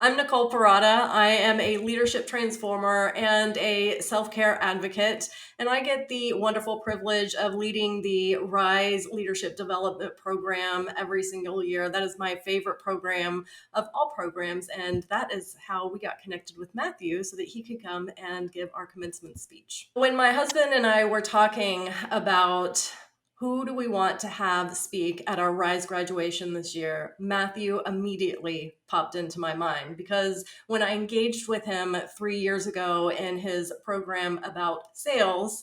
I'm Nicole Perrotta. I am a leadership transformer and a self-care advocate, and I get the wonderful privilege of leading the Rise Leadership Development Program every single year. That is my favorite program of all programs, and that is how we got connected with Matthew so that he could come and give our commencement speech. When my husband and I were talking about who do we want to have speak at our Rise graduation this year, Matthew immediately popped into my mind because when I engaged with him 3 years ago in his program about sales,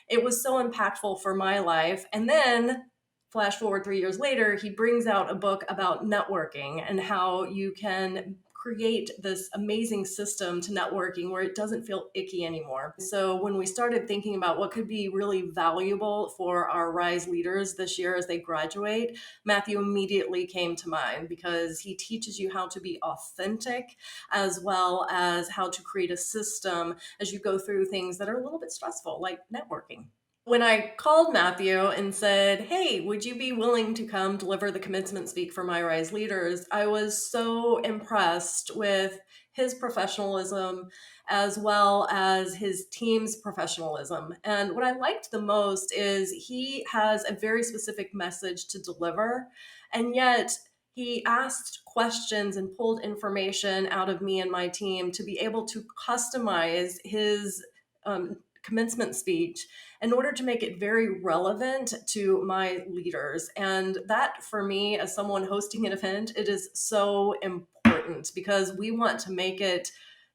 it was so impactful for my life. And then flash forward 3 years later, he brings out a book about networking and how you can create this amazing system to networking where it doesn't feel icky anymore. So when we started thinking about what could be really valuable for our Rise leaders this year as they graduate, Matthew immediately came to mind because he teaches you how to be authentic as well as how to create a system as you go through things that are a little bit stressful, like networking. When I called Matthew and said, hey, would you be willing to come deliver the commencement speak for my Rise leaders? I was so impressed with his professionalism as well as his team's professionalism. And what I liked the most is he has a very specific message to deliver, and yet he asked questions and pulled information out of me and my team to be able to customize his commencement speech in order to make it very relevant to my leaders. And that for me, as someone hosting an event, it is so important because we want to make it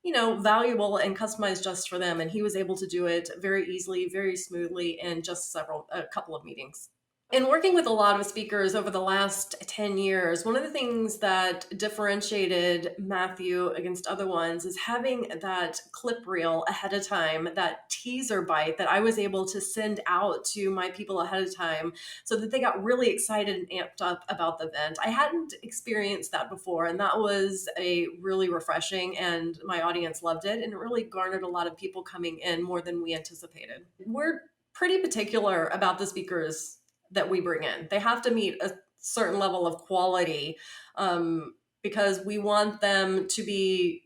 valuable and customized just for them. And he was able to do it very easily, very smoothly in just a couple of meetings. In working with a lot of speakers over the last 10 years, one of the things that differentiated Matthew against other ones is having that clip reel ahead of time, that teaser bite that I was able to send out to my people ahead of time so that they got really excited and amped up about the event. I hadn't experienced that before, and that was a really refreshing, and my audience loved it, and it really garnered a lot of people coming in more than we anticipated. We're pretty particular about the speakers that we bring in. They have to meet a certain level of quality because we want them to be,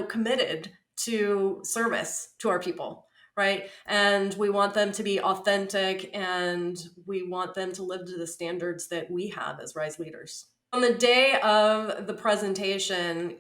committed to service to our people, right? And we want them to be authentic, and we want them to live to the standards that we have as Rise leaders. On the day of the presentation,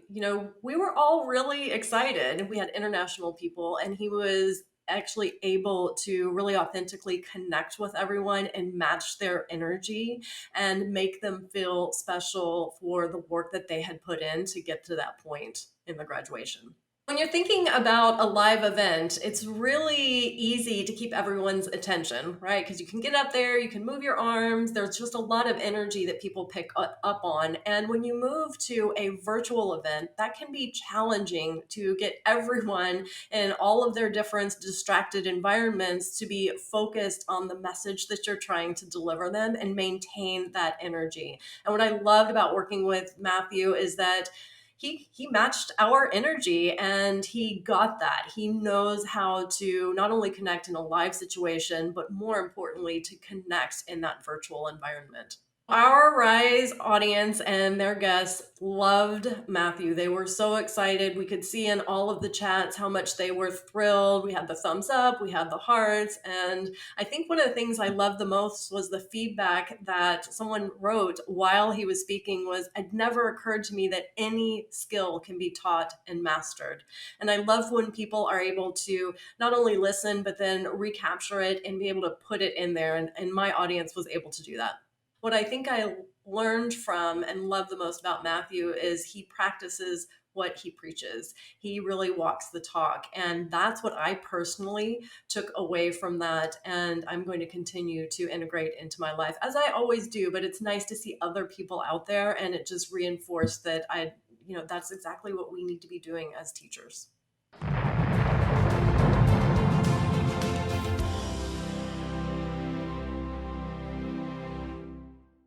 we were all really excited. We had international people, and he was actually able to really authentically connect with everyone and match their energy and make them feel special for the work that they had put in to get to that point in the graduation. When you're thinking about a live event, it's really easy to keep everyone's attention, right? Because you can get up there, you can move your arms. There's just a lot of energy that people pick up on. And when you move to a virtual event, that can be challenging to get everyone in all of their different distracted environments to be focused on the message that you're trying to deliver them and maintain that energy. And what I loved about working with Matthew is that he matched our energy, and he got that. He knows how to not only connect in a live situation, but more importantly, to connect in that virtual environment. Our Rise audience and their guests loved Matthew. They were so excited. We could see in all of the chats how much they were thrilled. We had the thumbs up, we had the hearts. And I think one of the things I loved the most was the feedback that someone wrote while he was speaking was, it never occurred to me that any skill can be taught and mastered. And I love when people are able to not only listen, but then recapture it and be able to put it in there. And my audience was able to do that. What I think I learned from and love the most about Matthew is he practices what he preaches. He really walks the talk. And that's what I personally took away from that. And I'm going to continue to integrate into my life, as I always do. But it's nice to see other people out there, and it just reinforced that that's exactly what we need to be doing as teachers.